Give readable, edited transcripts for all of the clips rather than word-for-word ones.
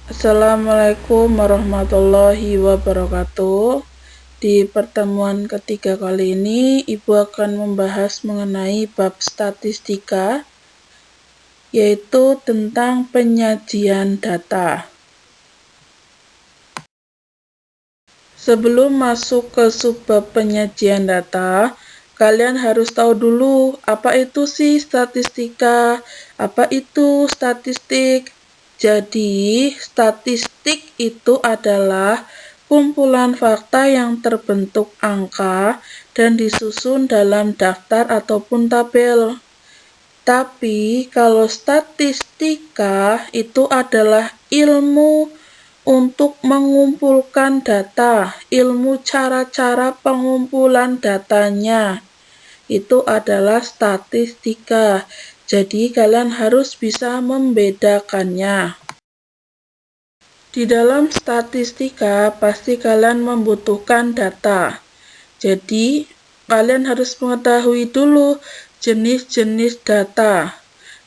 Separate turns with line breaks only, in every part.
Assalamualaikum warahmatullahi wabarakatuh. Di pertemuan ketiga kali ini, Ibu akan membahas mengenai bab statistika, yaitu tentang penyajian data. Sebelum masuk ke subbab penyajian data, kalian harus tahu dulu apa itu sih statistika, apa itu statistik. Jadi, statistik itu adalah kumpulan fakta yang terbentuk angka dan disusun dalam daftar ataupun tabel. Tapi, kalau statistika itu adalah ilmu untuk mengumpulkan data, ilmu cara-cara pengumpulan datanya. Itu adalah statistika. Jadi, kalian harus bisa membedakannya. Di dalam statistika, pasti kalian membutuhkan data. Jadi, kalian harus mengetahui dulu jenis-jenis data.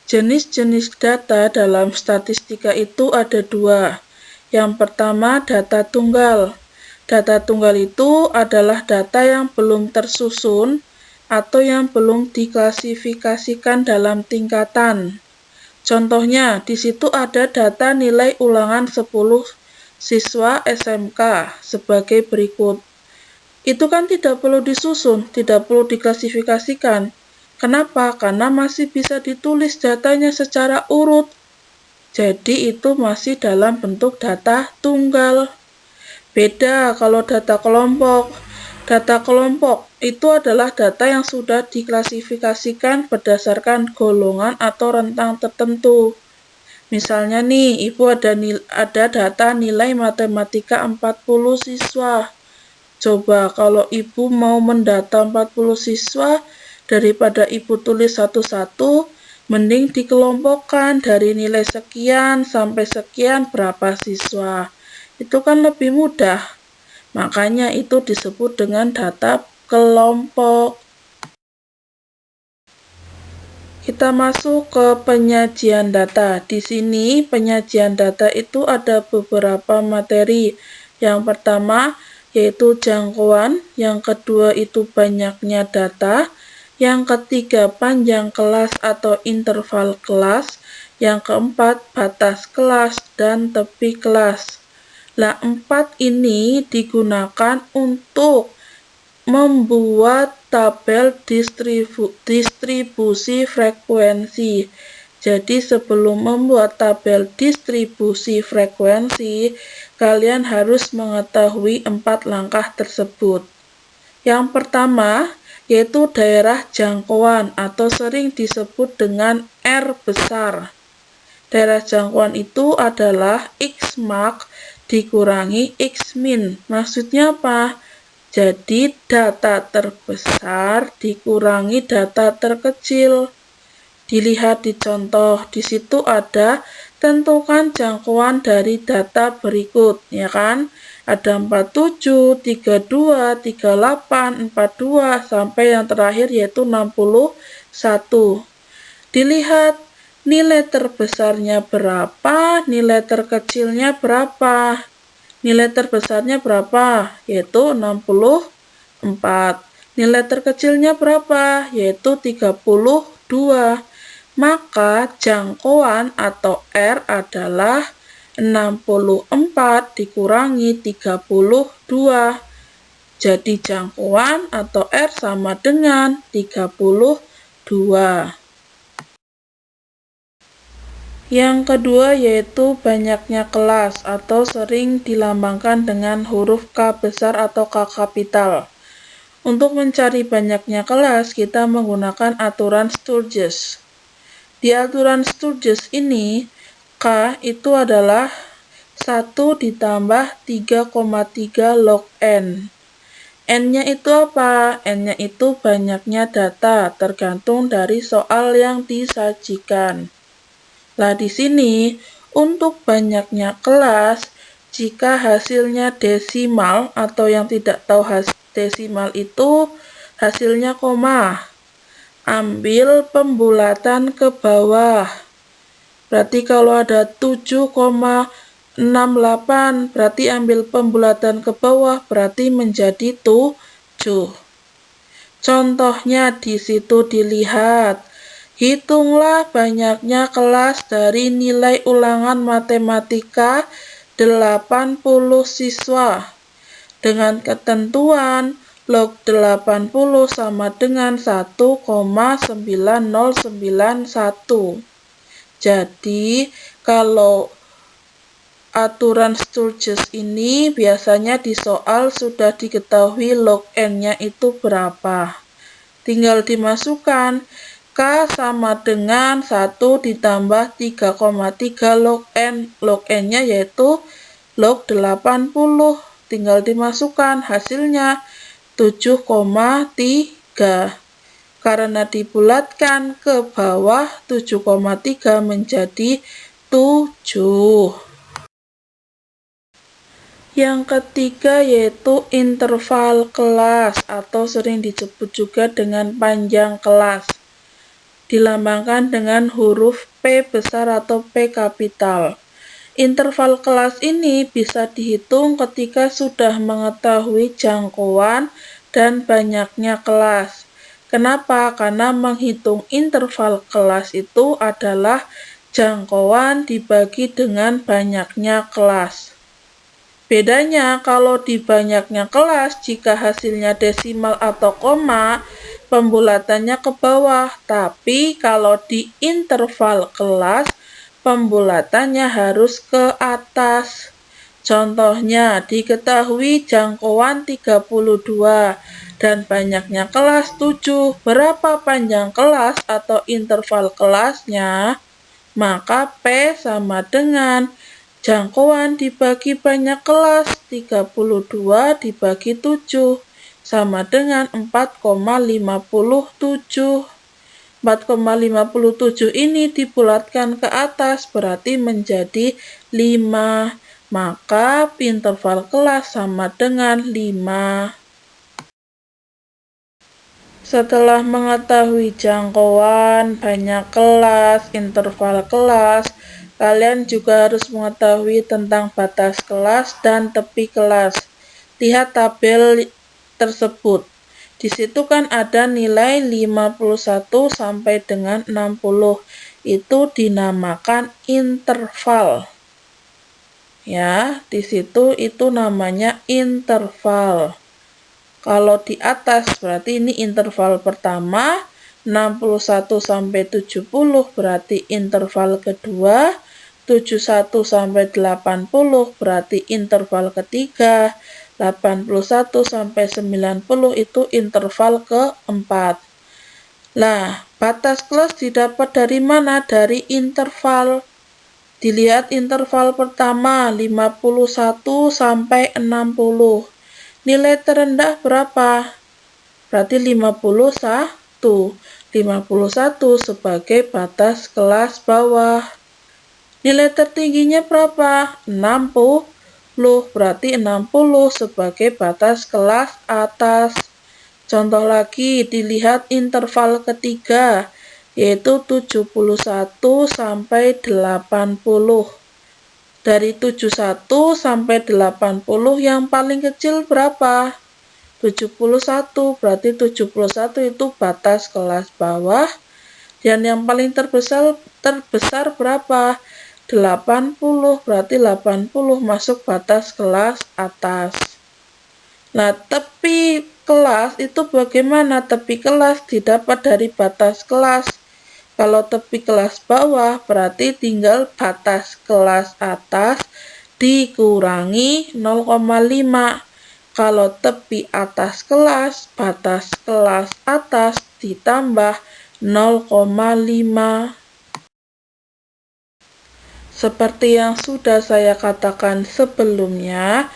Jenis-jenis data dalam statistika itu ada dua. Yang pertama, data tunggal. Data tunggal itu adalah data yang belum tersusun atau yang belum diklasifikasikan dalam tingkatan. Contohnya, di situ ada data nilai ulangan 10 siswa SMK sebagai berikut. Itu kan tidak perlu disusun, tidak perlu diklasifikasikan. Kenapa? Karena masih bisa ditulis datanya secara urut. Jadi itu masih dalam bentuk data tunggal. Beda kalau data kelompok. Data kelompok itu adalah data yang sudah diklasifikasikan berdasarkan golongan atau rentang tertentu. Misalnya nih, Ibu ada data nilai matematika 40 siswa. Coba kalau Ibu mau mendata 40 siswa, daripada Ibu tulis satu-satu, mending dikelompokkan dari nilai sekian sampai sekian berapa siswa. Itu kan lebih mudah. Makanya itu disebut dengan data kelompok. Kita masuk ke penyajian data. Di sini penyajian data itu ada beberapa materi. Yang pertama yaitu jangkauan, yang kedua itu banyaknya data, yang ketiga panjang kelas atau interval kelas, yang keempat batas kelas dan tepi kelas. Nah, 4 ini digunakan untuk membuat tabel distribusi frekuensi. Jadi sebelum membuat tabel distribusi frekuensi, kalian harus mengetahui 4 langkah tersebut. Yang pertama yaitu daerah jangkauan atau sering disebut dengan R besar. Daerah jangkauan itu adalah X max dikurangi X min. Maksudnya apa? Jadi data terbesar dikurangi data terkecil. Dilihat di contoh, di situ ada tentukan jangkauan dari data berikut, ya kan? Ada 47, 32, 38, 42 sampai yang terakhir yaitu 61. Dilihat nilai terbesarnya berapa, nilai terkecilnya berapa. Nilai terbesarnya berapa? Yaitu 64. Nilai terkecilnya berapa? Yaitu 32. Maka jangkauan atau R adalah 64 dikurangi 32. Jadi jangkauan atau R sama dengan 32. Yang kedua yaitu banyaknya kelas atau sering dilambangkan dengan huruf K besar atau K kapital. Untuk mencari banyaknya kelas, kita menggunakan aturan Sturges. Di aturan Sturges ini, K itu adalah 1 ditambah 3,3 log N. N-nya itu apa? N-nya itu banyaknya data, tergantung dari soal yang disajikan. Nah, di sini untuk banyaknya kelas, jika hasilnya desimal atau yang tidak tahu desimal itu hasilnya koma, ambil pembulatan ke bawah. Berarti kalau ada 7,6 68, berarti ambil pembulatan ke bawah, berarti menjadi 7. Contohnya di situ dilihat. Hitunglah banyaknya kelas dari nilai ulangan matematika 80 siswa. Dengan ketentuan log 80 sama dengan 1,9091. Jadi, kalau aturan Sturges ini biasanya di soal sudah diketahui log n-nya itu berapa. Tinggal dimasukkan K sama dengan 1 ditambah 3,3 log n. Log n-nya yaitu log 80. Tinggal dimasukkan hasilnya 7,3. Karena dibulatkan ke bawah 7,3 menjadi 7. Yang ketiga yaitu interval kelas atau sering disebut juga dengan panjang kelas. Dilambangkan dengan huruf P besar atau P kapital. Interval kelas ini bisa dihitung ketika sudah mengetahui jangkauan dan banyaknya kelas. Kenapa? Karena menghitung interval kelas itu adalah jangkauan dibagi dengan banyaknya kelas. Bedanya kalau di banyaknya kelas, jika hasilnya desimal atau koma, pembulatannya ke bawah. Tapi kalau di interval kelas, pembulatannya harus ke atas. Contohnya, diketahui jangkauan 32 dan banyaknya kelas 7. Berapa panjang kelas atau interval kelasnya? Maka P sama dengan jangkauan dibagi banyak kelas, 32 dibagi 7, sama dengan 4,57. 4,57 ini dibulatkan ke atas, berarti menjadi 5. Maka interval kelas sama dengan 5. Setelah mengetahui jangkauan, banyak kelas, interval kelas, kalian juga harus mengetahui tentang batas kelas dan tepi kelas. Lihat tabel tersebut. Di situ kan ada nilai 51 sampai dengan 60. Itu dinamakan interval. Ya, di situ itu namanya interval. Kalau di atas berarti ini interval pertama, 61 sampai 70 berarti interval kedua, 71 sampai 80 berarti interval ketiga, 81 sampai 90 itu interval keempat. Nah, batas kelas didapat dari mana? Dari interval. Dilihat interval pertama 51 sampai 60. Nilai terendah berapa? Berarti 51. 51 sebagai batas kelas bawah. Nilai tertingginya berapa? 60. Berarti 60 sebagai batas kelas atas. Contoh lagi, dilihat interval ketiga, yaitu 71 sampai 80. Dari 71 sampai 80 yang paling kecil berapa? 71, berarti 71 itu batas kelas bawah. Dan yang paling terbesar berapa? 80, berarti 80 masuk batas kelas atas. Nah, tepi kelas itu bagaimana? Tepi kelas didapat dari batas kelas. Kalau tepi kelas bawah berarti tinggal batas kelas atas dikurangi 0,5. Kalau tepi atas kelas, batas kelas atas ditambah 0,5. Seperti yang sudah saya katakan sebelumnya,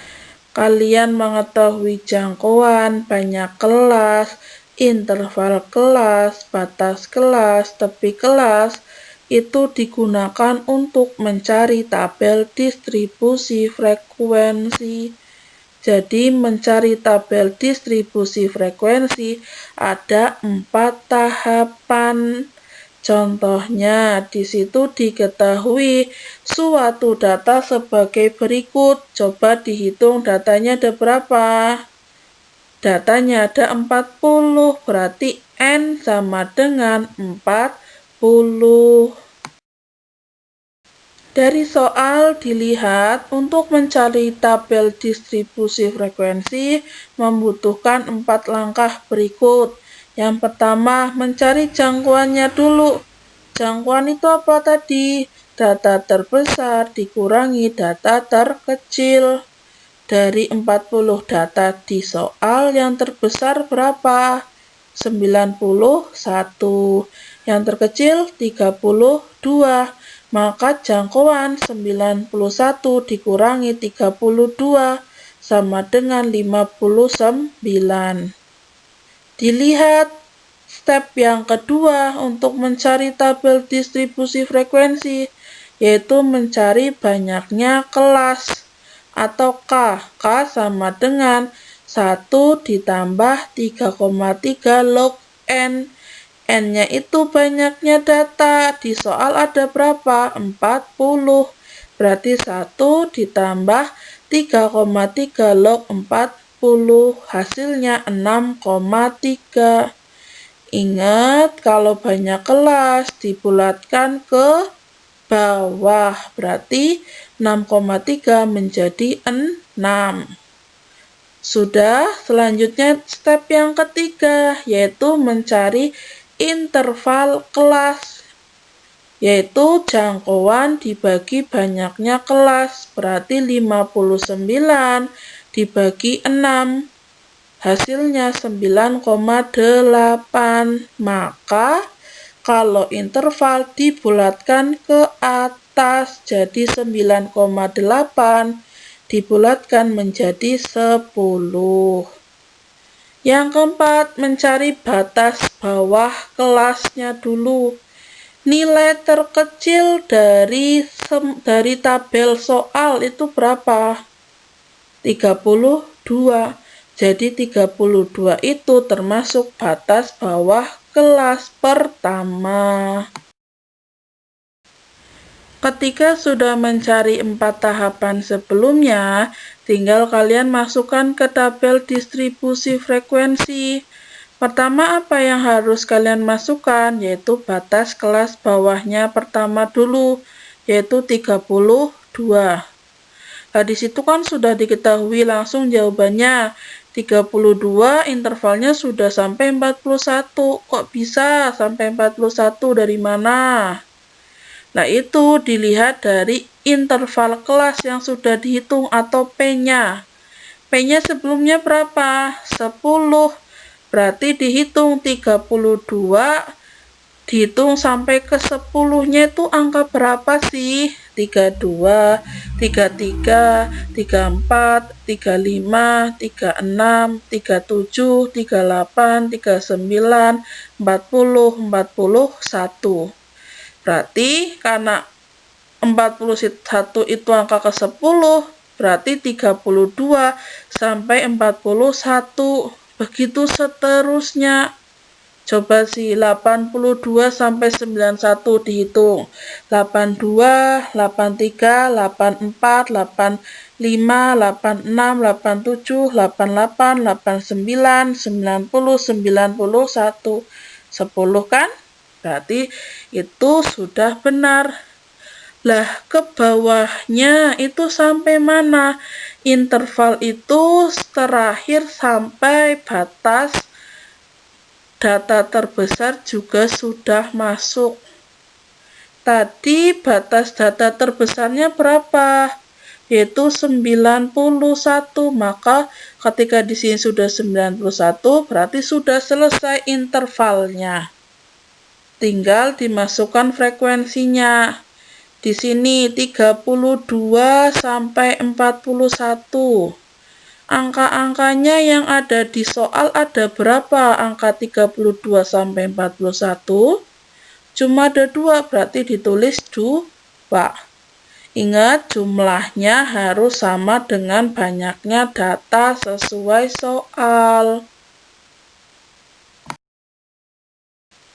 kalian mengetahui jangkauan, banyak kelas, interval kelas, batas kelas, tepi kelas, itu digunakan untuk mencari tabel distribusi frekuensi. Jadi mencari tabel distribusi frekuensi ada 4 tahapan. Contohnya, di situ diketahui suatu data sebagai berikut. Coba dihitung datanya ada berapa? Datanya ada 40, berarti N sama dengan 40. Dari soal dilihat, untuk mencari tabel distribusi frekuensi membutuhkan 4 langkah berikut. Yang pertama, mencari jangkauannya dulu. Jangkauan itu apa tadi? Data terbesar dikurangi data terkecil. Dari 40 data di soal, yang terbesar berapa? 91. Yang terkecil 32. Maka jangkauan 91 dikurangi 32 sama dengan 59. Dilihat step yang kedua untuk mencari tabel distribusi frekuensi, yaitu mencari banyaknya kelas atau K. K sama dengan 1 ditambah 3,3 log N. N-nya itu banyaknya data. Di soal ada berapa? 40. Berarti 1 ditambah 3,3 log 40. Hasilnya 6,3. Ingat, kalau banyak kelas dibulatkan ke bawah. Berarti 6,3 menjadi 6. Sudah, selanjutnya step yang ketiga, yaitu mencari interval kelas, yaitu jangkauan dibagi banyaknya kelas, berarti 59 dibagi 6, hasilnya 9,8. Maka kalau interval dibulatkan ke atas, jadi 9,8 dibulatkan menjadi 10. Yang keempat, mencari batas bawah kelasnya dulu. Nilai terkecil dari tabel soal itu berapa? 32. Jadi 32 itu termasuk batas bawah kelas pertama. Ketika sudah mencari 4 tahapan sebelumnya, tinggal kalian masukkan ke tabel distribusi frekuensi. Pertama, apa yang harus kalian masukkan? Yaitu batas kelas bawahnya pertama dulu, yaitu 32. Nah, di situ kan sudah diketahui langsung jawabannya. 32 intervalnya sudah sampai 41. Kok bisa sampai 41 dari mana? Nah, itu dilihat dari interval kelas yang sudah dihitung atau P-nya. P-nya sebelumnya berapa? 10. Berarti dihitung 32, dihitung sampai ke 10-nya itu angka berapa sih? 32, 33, 34, 35, 36, 37, 38, 39, 40, 41. Berarti karena 41 itu angka ke-10, berarti 32 sampai 41. Begitu seterusnya. Coba sih 82 sampai 91 dihitung. 82, 83, 84, 85, 86, 87, 88, 89, 90, 91. 10 kan? Berarti itu sudah benar. Lah, ke bawahnya itu sampai mana? Interval itu terakhir sampai batas data terbesar juga sudah masuk. Tadi batas data terbesarnya berapa? Yaitu 91. Maka ketika di sini sudah 91, berarti sudah selesai intervalnya. Tinggal dimasukkan frekuensinya. Di sini 32 sampai 41. Angka-angkanya yang ada di soal ada berapa? Angka 32 sampai 41. Cuma ada 2, berarti ditulis 2. Ingat, jumlahnya harus sama dengan banyaknya data sesuai soal.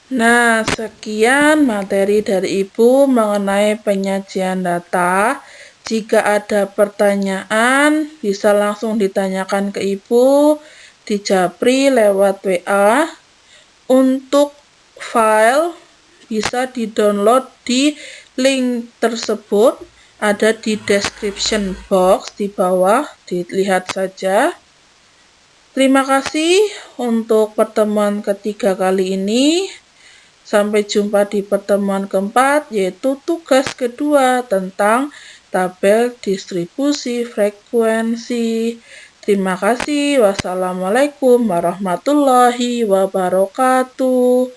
Nah, sekian materi dari Ibu mengenai penyajian data. Jika ada pertanyaan, bisa langsung ditanyakan ke Ibu di Japri lewat WA. Untuk file bisa di-download di link tersebut, ada di description box di bawah, dilihat saja. Terima kasih untuk pertemuan ketiga kali ini. Sampai jumpa di pertemuan keempat, yaitu tugas kedua tentang tabel distribusi frekuensi. Terima kasih. Wassalamualaikum warahmatullahi wabarakatuh.